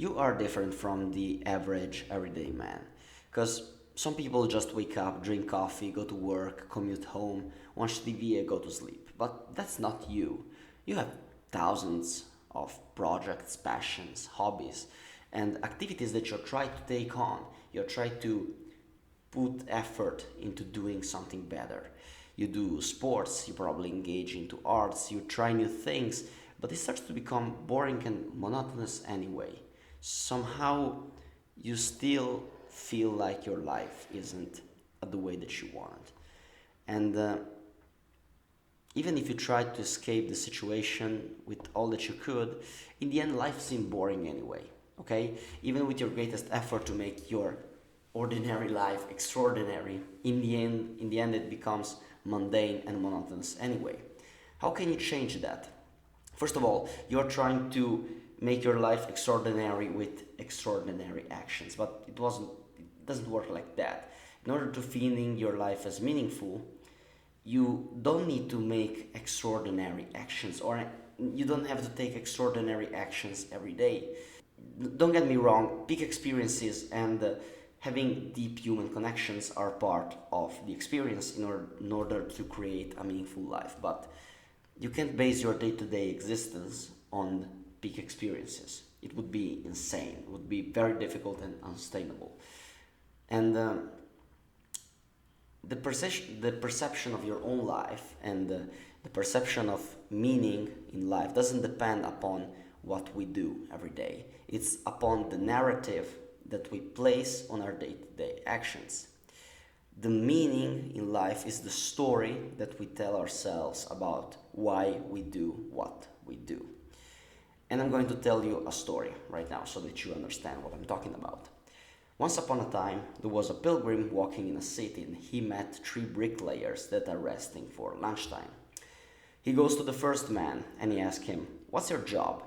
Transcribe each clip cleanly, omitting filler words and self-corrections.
You are different from the average everyday man. Because some people just wake up, drink coffee, go to work, commute home, watch TV, and go to sleep. But that's not you. You have thousands of projects, passions, hobbies, and activities that you're trying to take on. You're trying to put effort into doing something better. You do sports, you probably engage into arts, you try new things, but it starts to become boring and monotonous anyway. Somehow you still feel like your life isn't the way that you want. And even if you tried to escape the situation with all that you could, in the end, life seemed boring anyway. Okay? Even with your greatest effort to make your ordinary life extraordinary, in the end, it becomes mundane and monotonous anyway. How can you change that? First of all, you're trying to make your life extraordinary with extraordinary actions, but it doesn't work like that. In order to feeling your life as meaningful, you don't need to make extraordinary actions, or you don't have to take extraordinary actions every day. Don't get me wrong, peak experiences and having deep human connections are part of the experience in order to create a meaningful life, but you can't base your day-to-day existence on peak experiences. It would be insane, it would be very difficult and unsustainable. And the perception of your own life and the perception of meaning in life doesn't depend upon what we do every day. It's upon the narrative that we place on our day-to-day actions. The meaning in life is the story that we tell ourselves about why we do what we do. And I'm going to tell you a story right now so that you understand what I'm talking about. Once upon a time, there was a pilgrim walking in a city and he met three bricklayers that are resting for lunchtime. He goes to the first man and he asks him, "What's your job?"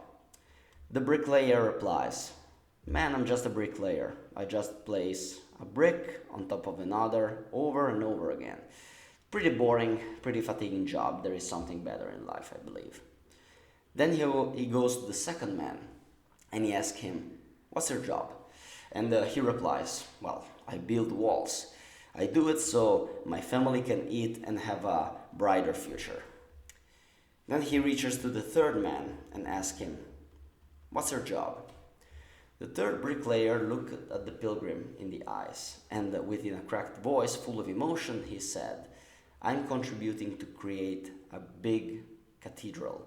The bricklayer replies, "Man, I'm just a bricklayer. I just place a brick on top of another over and over again. Pretty boring, pretty fatiguing job. There is something better in life, I believe." Then he goes to the second man and he asks him, "What's your job?" And he replies, "Well, I build walls. I do it so my family can eat and have a brighter future." Then he reaches to the third man and asks him, "What's your job?" The third bricklayer looked at the pilgrim in the eyes, and within a cracked voice full of emotion, he said, "I'm contributing to create a big cathedral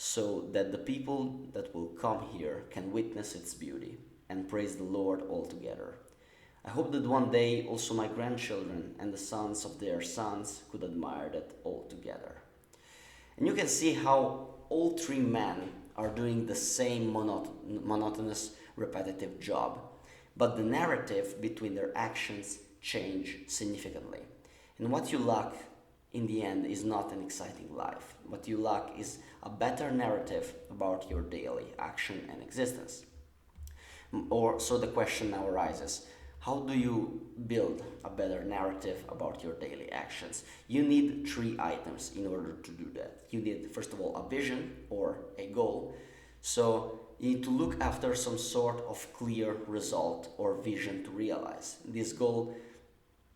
so that the people that will come here can witness its beauty and praise the Lord all together. I hope that one day also my grandchildren and the sons of their sons could admire that all together." And you can see how all three men are doing the same monotonous, repetitive job, but the narrative between their actions change significantly. And what you lack in the end is not an exciting life. What you lack is a better narrative about your daily action and existence. Or so the question now arises, how do you build a better narrative about your daily actions? You need three items in order to do that. You need, first of all, a vision or a goal. So you need to look after some sort of clear result or vision to realize. This goal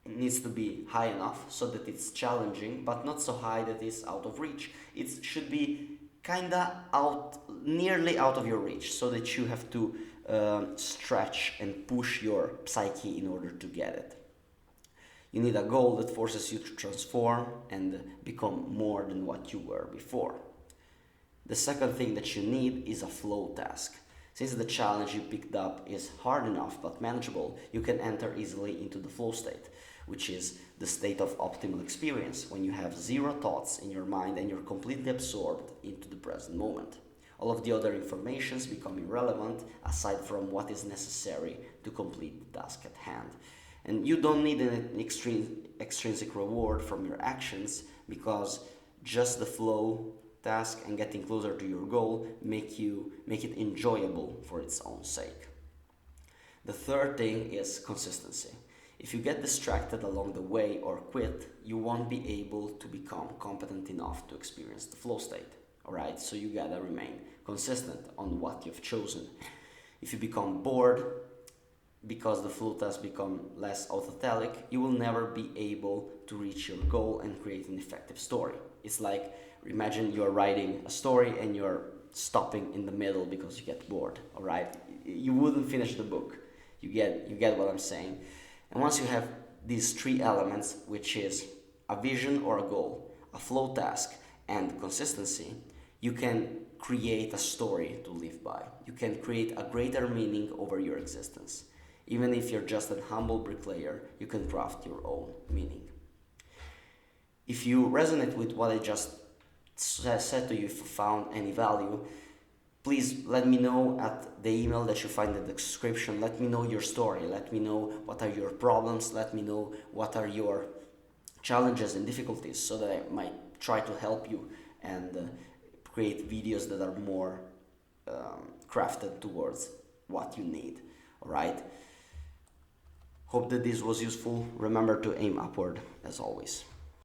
needs to be high enough so that it's challenging, but not so high that it's out of reach. It should be nearly out of your reach, so that you have to stretch and push your psyche in order to get it. You need a goal that forces you to transform and become more than what you were before. The second thing that you need is a flow task. Since the challenge you picked up is hard enough but manageable, you can enter easily into the flow state, which is the state of optimal experience when you have zero thoughts in your mind and you're completely absorbed into the present moment. All of the other informations become irrelevant aside from what is necessary to complete the task at hand. And you don't need an extrinsic reward from your actions, because just the flow task and getting closer to your goal make it enjoyable for its own sake. The third thing is consistency. If you get distracted along the way or quit, you won't be able to become competent enough to experience the flow state. Alright, so you gotta remain consistent on what you've chosen. If you become bored because the flow tasks become less autotelic, you will never be able to reach your goal and create an effective story. It's like, imagine you're writing a story and you're stopping in the middle because you get bored, all right? You wouldn't finish the book. You get what I'm saying. And once you have these three elements, which is a vision or a goal, a flow task, and consistency, you can create a story to live by. You can create a greater meaning over your existence. Even if you're just a humble bricklayer, you can craft your own meaning. If you resonate with what I just said to you, if you found any value, please let me know at the email that you find in the description. Let me know your story. Let me know what are your problems. Let me know what are your challenges and difficulties, so that I might try to help you and create videos that are more crafted towards what you need. All right? Hope that this was useful. Remember to aim upward as always.